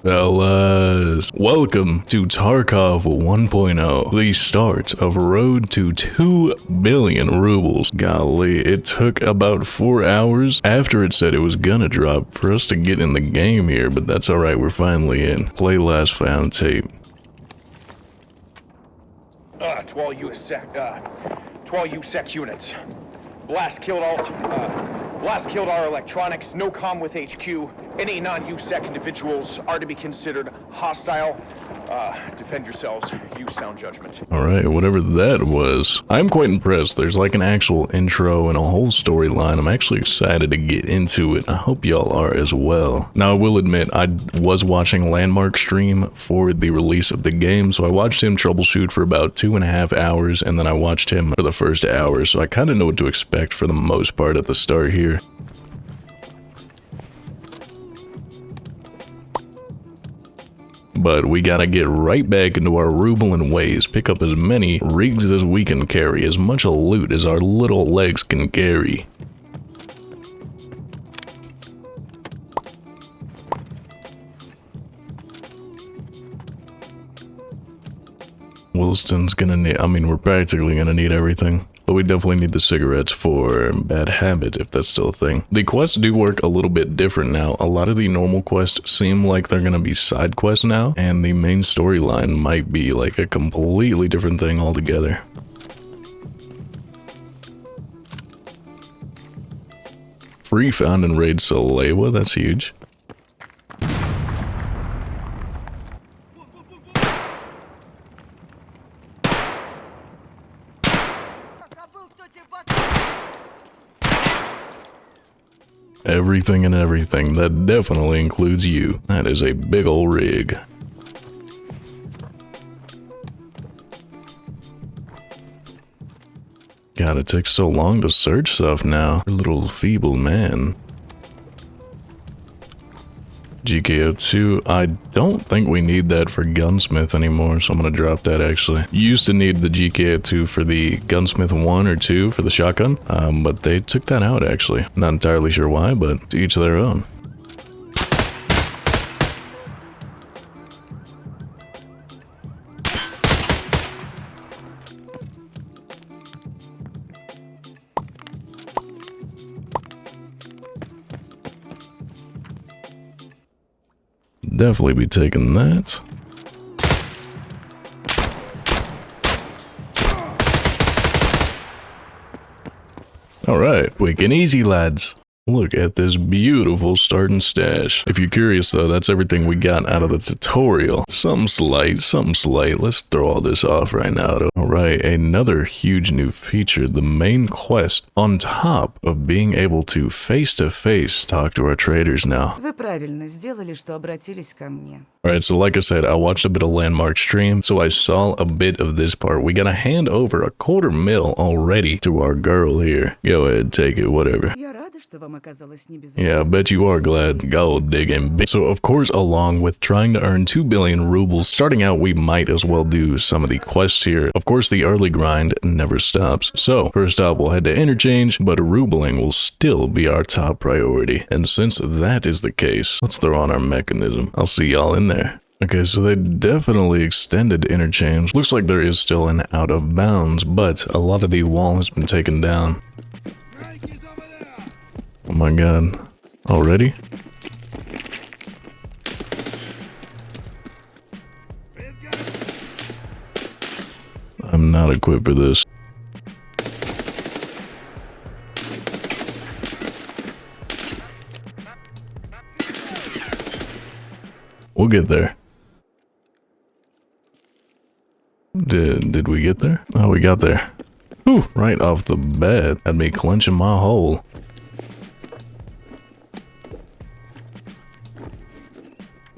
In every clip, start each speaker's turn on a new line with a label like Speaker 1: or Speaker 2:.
Speaker 1: Fellas, welcome to Tarkov 1.0, the start of Road to 2 billion rubles. Golly, it took about 4 hours after it said it was gonna drop for us to get in the game here, but that's alright, we're finally in. Play last found tape.
Speaker 2: To all USEC units. Blast killed our electronics, no comm with HQ. Any non-USEC individuals are to be considered hostile. Defend yourselves, use sound judgment.
Speaker 1: Alright, whatever that was. I'm quite impressed. There's like an actual intro and a whole storyline. I'm actually excited to get into it. I hope y'all are as well. Now, I will admit, I was watching Landmark stream for the release of the game, so I watched him troubleshoot for about 2.5 hours, and then I watched him for the first hour, so I kind of know what to expect for the most part at the start here. But we gotta get right back into our Roubles ways, pick up as many rigs as we can carry, as much loot as our little legs can carry. Wilson's gonna need, we're practically gonna need everything. But we definitely need the cigarettes for bad habit, if that's still a thing. The quests do work a little bit different now. A lot of the normal quests seem like they're gonna be side quests now, and the main storyline might be like a completely different thing altogether. Free found and raid Salewa, that's huge. Everything and everything, that definitely includes you. That is a big old rig. God, it takes so long to search stuff now. You're a little feeble man. GKO2, I don't think we need that for Gunsmith anymore, so I'm gonna drop that actually. You used to need the GKO2 for the Gunsmith 1 or 2 for the shotgun, but they took that out actually. Not entirely sure why, but to each their own. Definitely be taking that. Alright, quick and easy, lads. Look at this beautiful starting stash. If you're curious though, that's everything we got out of the tutorial. Something slight. Let's throw all this off right now though. Alright, another huge new feature, the main quest, on top of being able to face-to-face talk to our traders now.
Speaker 3: Вы правильно сделали, что обратились ко мне.
Speaker 1: Alright, so like I said, I watched a bit of Landmark stream, so I saw a bit of this part. We gotta hand over a $250,000 already to our girl here. Go ahead, take it, whatever. Yeah, I bet you are glad. Gold digging. So of course, along with trying to earn 2 billion rubles, starting out we might as well do some of the quests here. Of course, the early grind never stops. So first up, we'll head to interchange, but rubling will still be our top priority. And since that is the case, let's throw on our mechanism. I'll see y'all in there. Okay, so they definitely extended interchange. Looks like there is still an out of bounds, but a lot of the wall has been taken down. Oh my god. Already? I'm not equipped for this. We'll get there. Did we get there? Oh, we got there. Whew, right off the bat. Had me clenching my hole.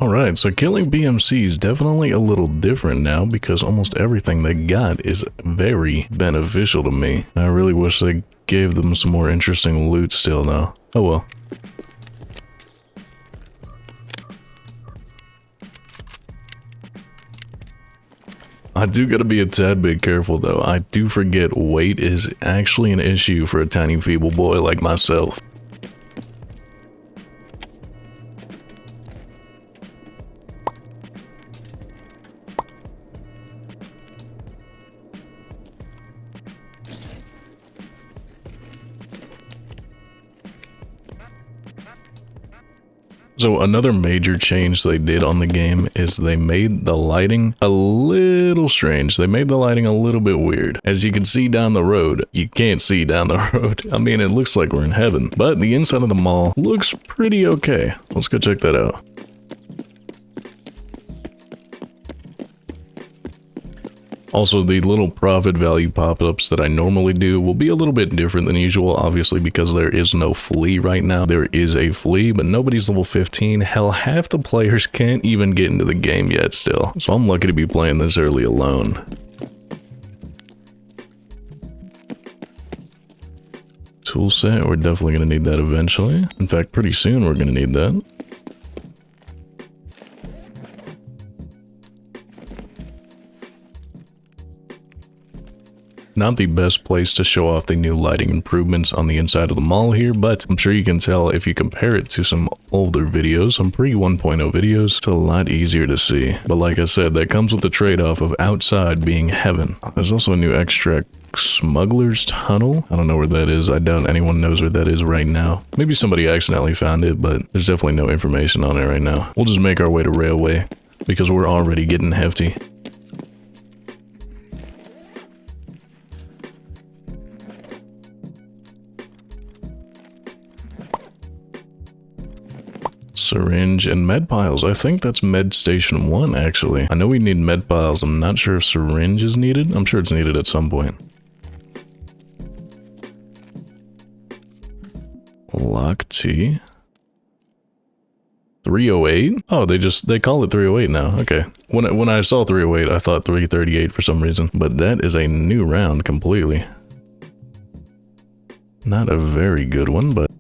Speaker 1: Alright, so killing BMC is definitely a little different now because almost everything they got is very beneficial to me. I really wish they gave them some more interesting loot still though. Oh well. I do gotta be a tad bit careful though. I do forget weight is actually an issue for a tiny feeble boy like myself. So another major change they did on the game is they made the lighting a little strange. They made the lighting a little bit weird. As you can see down the road, you can't see down the road. I mean, it looks like we're in heaven, but the inside of the mall looks pretty okay. Let's go check that out. Also, the little profit value pop-ups that I normally do will be a little bit different than usual, obviously because there is no flea right now. There is a flea, but nobody's level 15. Hell, half the players can't even get into the game yet still. So I'm lucky to be playing this early alone. Tool set, we're definitely going to need that eventually. In fact, pretty soon we're going to need that. Not the best place to show off the new lighting improvements on the inside of the mall here, but I'm sure you can tell if you compare it to some older videos, some pre-1.0 videos, it's a lot easier to see. But like I said, that comes with the trade-off of outside being heaven. There's also a new extract. Smuggler's Tunnel? I don't know where that is. I doubt anyone knows where that is right now. Maybe somebody accidentally found it, but there's definitely no information on it right now. We'll just make our way to Railway, because we're already getting hefty. Syringe and med piles. I think that's med station 1 actually. I know we need med piles. I'm not sure if syringe is needed. I'm sure it's needed at some point. Lock T. 308? Oh, they call it 308 now. Okay. When I saw 308, I thought 338 for some reason, but that is a new round completely. Not a very good one, but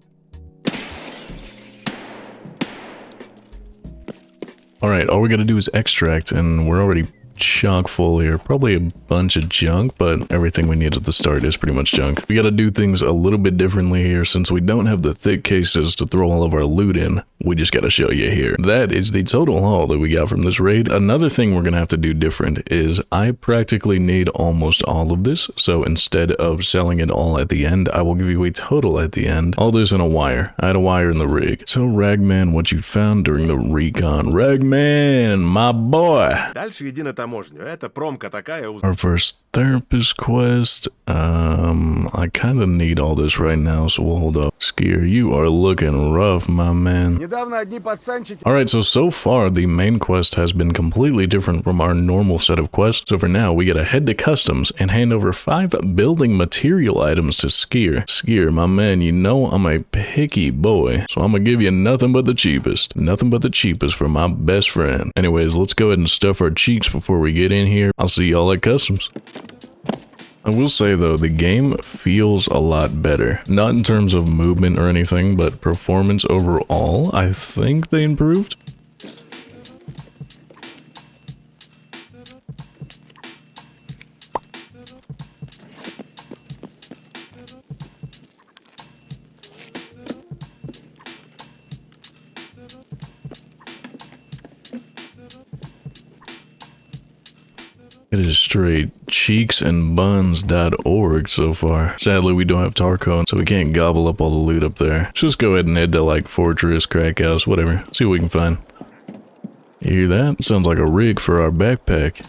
Speaker 1: alright, all we gotta do is extract, and we're already chock full here. Probably a bunch of junk, but everything we need at the start is pretty much junk. We gotta do things a little bit differently here since we don't have the thick cases to throw all of our loot in. We just gotta show you here. That is the total haul that we got from this raid. Another thing we're gonna have to do different is I practically need almost all of this, so instead of selling it all at the end, I will give you a total at the end. All this in a wire. I had a wire in the rig. So Ragman, what you found during the recon. Ragman, my boy!
Speaker 4: Дальше иди на таможню. Это промка такая.
Speaker 1: Our first therapist quest. I kind of need all this right now, so we'll hold up. Skier, you are looking rough, my man. Alright, so far, the main quest has been completely different from our normal set of quests. So for now, we gotta head to customs and hand over 5 building material items to Skier. Skier, my man, you know I'm a picky boy, so I'm gonna give you nothing but the cheapest. Nothing but the cheapest for my best friend. Anyways, let's go ahead and stuff our cheeks before we get in here. I'll see y'all at customs. I will say though, the game feels a lot better. Not in terms of movement or anything, but performance overall, I think they improved. It is straight cheeksandbuns.org so far. Sadly, we don't have Tarkov, so we can't gobble up all the loot up there. Let's just go ahead and head to like Fortress, Crack House, whatever. See what we can find. You hear that? Sounds like a rig for our backpack.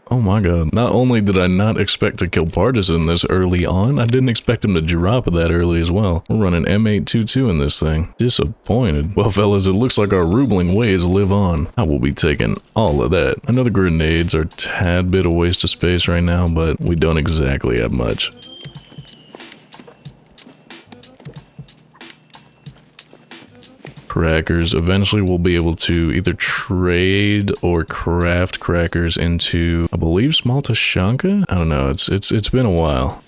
Speaker 1: Oh my god. Not only did I not expect to kill Partisan this early on, I didn't expect him to drop that early as well. We're running M822 in this thing. Disappointed. Well fellas, it looks like our Roubling ways live on. I will be taking all of that. I know the grenades are a tad bit of waste of space right now, but we don't exactly have much. Crackers. Eventually we'll be able to either trade or craft crackers into, I believe, small Tashanka? I don't know, it's been a while.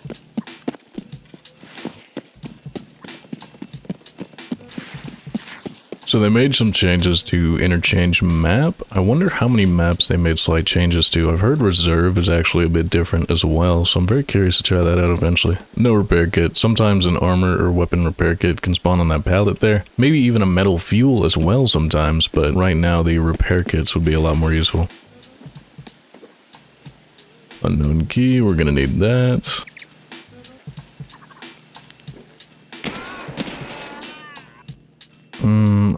Speaker 1: So they made some changes to interchange map. I wonder how many maps they made slight changes to. I've heard reserve is actually a bit different as well, so I'm very curious to try that out eventually. No repair kit. Sometimes an armor or weapon repair kit can spawn on that pallet there. Maybe even a metal fuel as well sometimes, but right now the repair kits would be a lot more useful. Unknown key, we're gonna need that.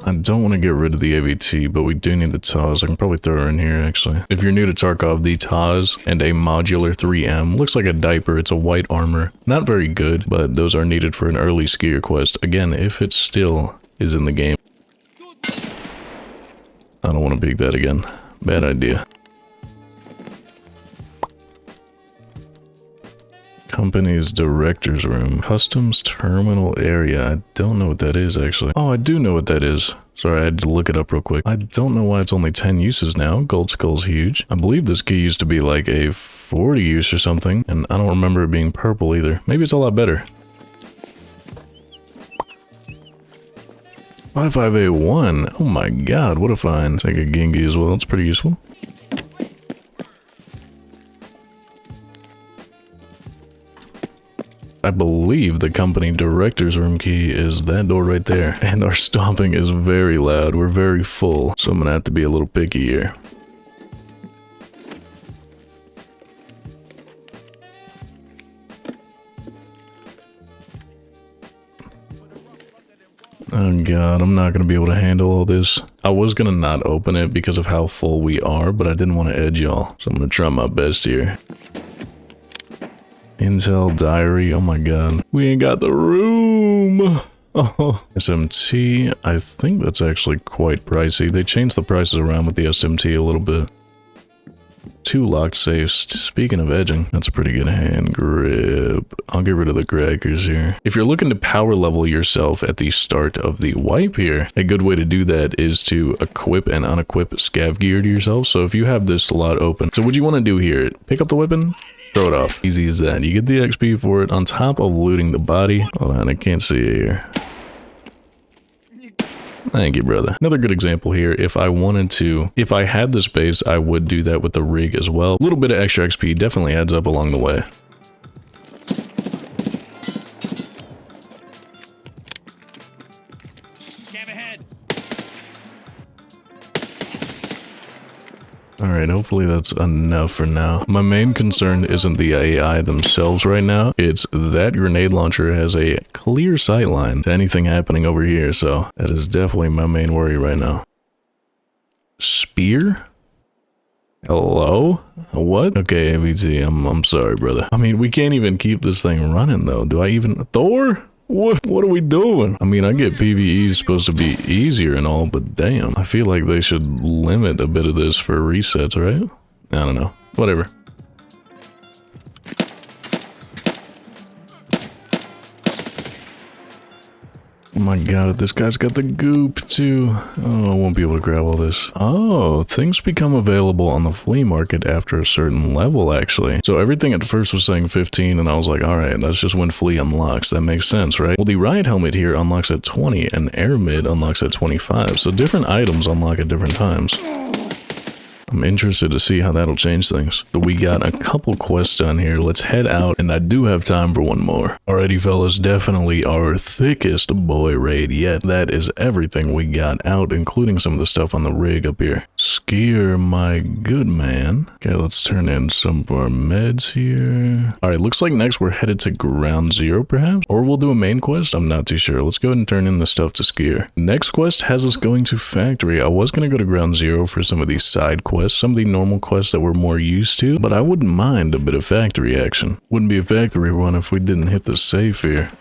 Speaker 1: I don't want to get rid of the AVT, but we do need the TAWs. I can probably throw her in here, actually. If you're new to Tarkov, the TAWs and a modular 3M looks like a diaper. It's a white armor. Not very good, but those are needed for an early skier quest. Again, if it still is in the game. I don't want to peek that again. Bad idea. Company's director's room. Customs terminal area. I don't know what that is, actually. Oh, I do know what that is. Sorry, I had to look it up real quick. I don't know why it's only 10 uses now. Gold Skull's huge. I believe this key used to be like a 40 use or something, and I don't remember it being purple either. Maybe it's a lot better. 5581. Oh my god, what a find. Take a Gengi as well. It's pretty useful. I believe the company director's room key is that door right there. And our stomping is very loud. We're very full. So I'm gonna have to be a little picky here. Oh god, I'm not gonna be able to handle all this. I was gonna not open it because of how full we are, but I didn't want to edge y'all. So I'm gonna try my best here. Intel diary, oh my god. We ain't got the room! Oh, SMT, I think that's actually quite pricey. They changed the prices around with the SMT a little bit. 2 locked safes. Speaking of edging, that's a pretty good hand grip. I'll get rid of the crackers here. If you're looking to power level yourself at the start of the wipe here, a good way to do that is to equip and unequip scav gear to yourself. So if you have this slot open, so what you want to do here, pick up the weapon, throw it off. Easy as that. You get the XP for it on top of looting the body. Hold on, I can't see it here. Thank you, brother. Another good example here, if I wanted to, if I had the space, I would do that with the rig as well. A little bit of extra XP definitely adds up along the way. Alright, hopefully that's enough for now. My main concern isn't the AI themselves right now. It's that grenade launcher has a clear sightline to anything happening over here, so that is definitely my main worry right now. Spear? Hello? What? Okay, AVT, I'm sorry, brother. I mean, we can't even keep this thing running, though. Do I even... Thor? What are we doing? I mean, I get PvE is supposed to be easier and all, but damn. I feel like they should limit a bit of this for resets, right? I don't know. Whatever. Oh my god, this guy's got the goop too. Oh, I won't be able to grab all this. Oh, things become available on the flea market after a certain level, actually. So everything at first was saying 15, and I was like, alright, that's just when flea unlocks. That makes sense, right? Well, the riot helmet here unlocks at 20, and air mid unlocks at 25. So different items unlock at different times. I'm interested to see how that'll change things. So we got a couple quests done here. Let's head out, and I do have time for one more. Alrighty, fellas, definitely our thickest boy raid yet. That is everything we got out, including some of the stuff on the rig up here. Skier, my good man. Okay, let's turn in some of our meds here. Alright, looks like next we're headed to ground 0, perhaps? Or we'll do a main quest? I'm not too sure. Let's go ahead and turn in the stuff to Skier. Next quest has us going to factory. I was going to go to ground 0 for some of these side quests. Some of the normal quests that we're more used to, but I wouldn't mind a bit of factory action. Wouldn't be a factory one if we didn't hit the safe here.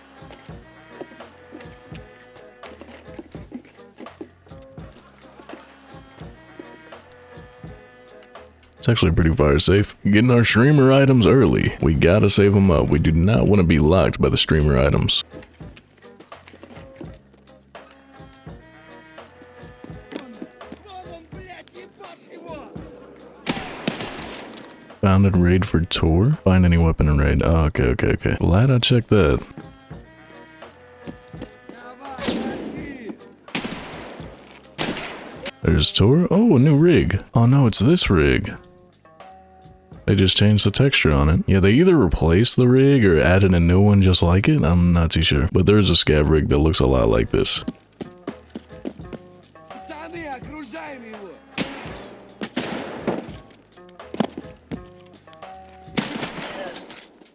Speaker 1: It's actually pretty fire safe. Getting our streamer items early. We gotta save them up. We do not want to be locked by the streamer items. Founded raid for tour? Find any weapon in raid. Oh, okay. Glad I checked that. There's tour? Oh, a new rig. Oh no, it's this rig. They just changed the texture on it. Yeah, they either replaced the rig or added a new one just like it. I'm not too sure. But there's a scav rig that looks a lot like this.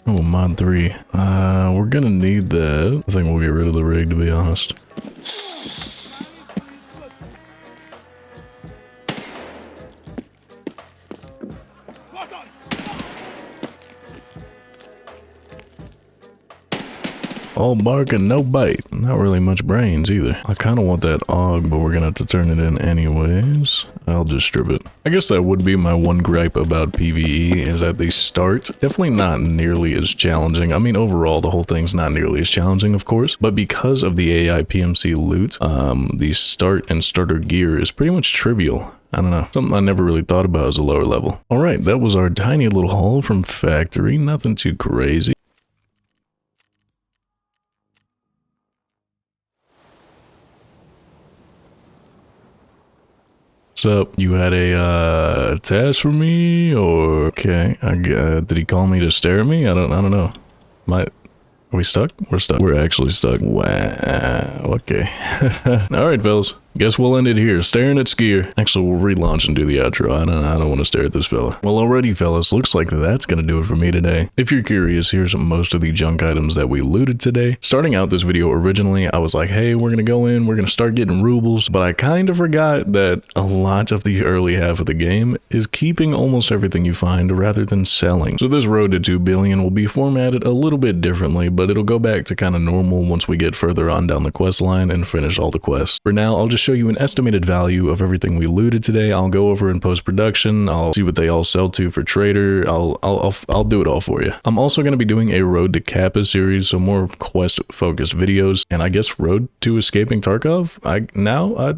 Speaker 1: Oh, mod 3. We're gonna need that. I think we'll get rid of the rig, to be honest. All bark and no bite. Not really much brains either. I kind of want that AUG, but we're gonna have to turn it in anyways. I'll just strip it. I guess that would be my one gripe about PvE, is that they start definitely not nearly as challenging. I mean, overall, the whole thing's not nearly as challenging, of course, but because of the AI PMC loot, the start and starter gear is pretty much trivial. I don't know. Something I never really thought about as a lower level. All right, that was our tiny little haul from factory. Nothing too crazy. What's up? You had a task for me, or okay? Did he call me to stare at me? I don't know. Are we stuck? We're stuck. We're actually stuck. Wow. Okay. All right, fellas. Guess we'll end it here, staring at Skier. Actually, we'll relaunch and do the outro. I don't want to stare at this fella. Well, alrighty, fellas, looks like that's gonna do it for me today. If you're curious, here's most of the junk items that we looted today. Starting out this video originally, I was like, hey, we're gonna go in, we're gonna start getting Roubles, but I kind of forgot that a lot of the early half of the game is keeping almost everything you find rather than selling. So this road to 2 billion will be formatted a little bit differently, but it'll go back to kind of normal once we get further on down the quest line and finish all the quests. For now, I'll just show you an estimated value of everything we looted today. I'll go over in post-production. I'll see what they all sell to for trader. I'll do it all for you. I'm also going to be doing a Road to Kappa series, so more of quest-focused videos, and I guess Road to Escaping Tarkov?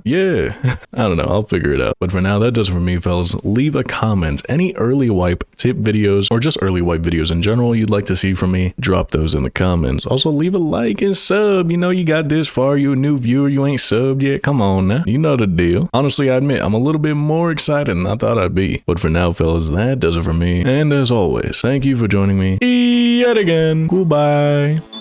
Speaker 1: Yeah. I don't know. I'll figure it out. But for now, that does it for me, fellas. Leave a comment. Any early wipe tip videos, or just early wipe videos in general you'd like to see from me, drop those in the comments. Also, leave a like and sub. You know you got this far. You a new viewer. You ain't subbed yet. Come on now. You know the deal. Honestly, I admit, I'm a little bit more excited than I thought I'd be. But for now, fellas, that does it for me. And as always, thank you for joining me yet again. Goodbye.